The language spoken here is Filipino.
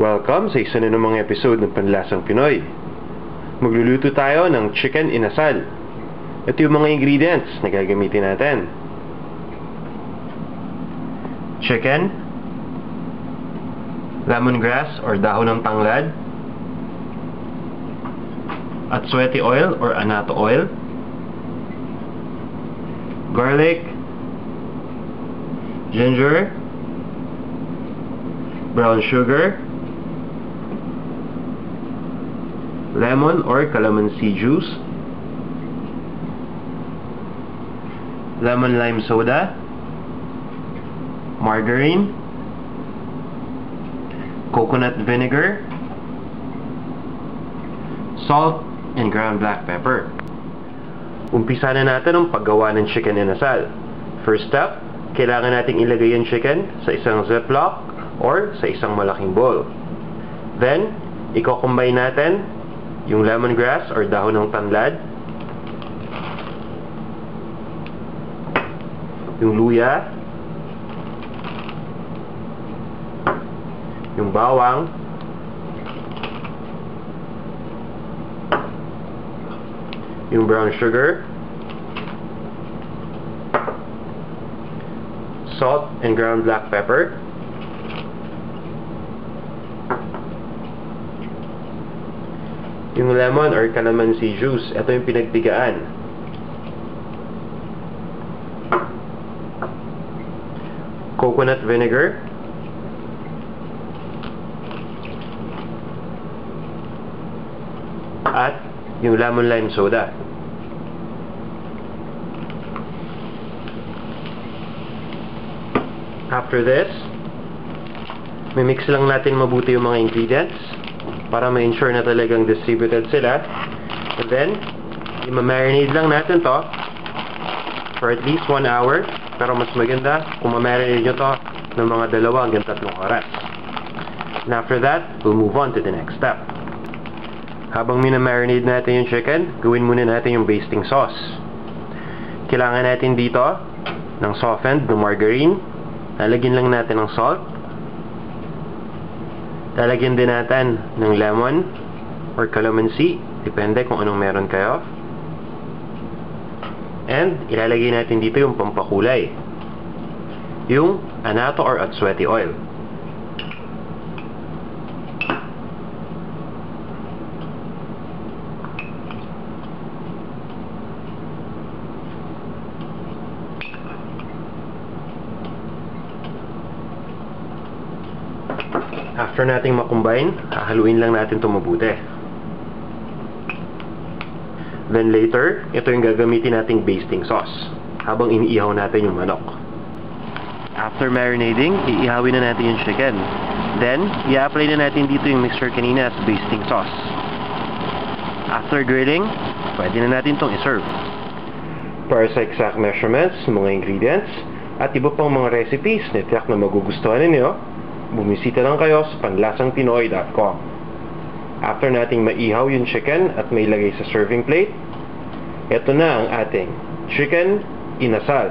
Welcome sa isa na namang episode ng Panlasang Pinoy. Magluluto tayo ng chicken inasal. Ito yung mga ingredients na gagamitin natin. Chicken, lemongrass or dahon ng tanglad, atsuete oil or annatto oil, garlic, ginger, brown sugar, lemon or calamansi juice, lemon lime soda, margarine, coconut vinegar, salt, and ground black pepper. Umpisa na natin ang paggawa ng chicken inasal. First step, kailangan nating ilagay yung chicken sa isang ziplock or sa isang malaking bowl. Then, i-combine natin yung lemongrass or dahon ng tanglad, yung luya, yung bawang, yung brown sugar, salt and ground black pepper, yung lemon or calamansi juice. Ito yung pinagpigaan. Coconut vinegar, at yung lemon lime soda. After this, mimix lang natin mabuti yung mga ingredients para ma-ensure na talagang distributed sila. And then, i-marinate lang natin to for at least 1 hour. Pero mas maganda kung ma-marinate nyo to ng mga 2 hanggang 3 oras. And after that, we'll move on to the next step. Habang mina-marinate natin yung chicken, gawin muna natin yung basting sauce. Kailangan natin dito ng softened na margarine. Lalagyan lang natin ng salt. Lalagyan din natin ng lemon or calamansi, depende kung anong meron kayo. And ilalagay natin dito yung pampakulay, yung annatto or atsuete oil. After nating makombine, hahaluin lang natin ito mabuti. Then later, ito yung gagamitin nating basting sauce habang iniihaw natin yung manok. After marinating, iihawin na natin yung chicken. Then, i-apply na natin dito yung mixture kanina as basting sauce. After grilling, pwede na natin itong iserve. Para sa exact measurements, mga ingredients, at iba pang mga recipes na tiyak na magugustuhan ninyo, bumisita lang kayo sa panlasangpinoy.com. After nating maihaw yung chicken at may lagay sa serving plate, ito na ang ating chicken inasal.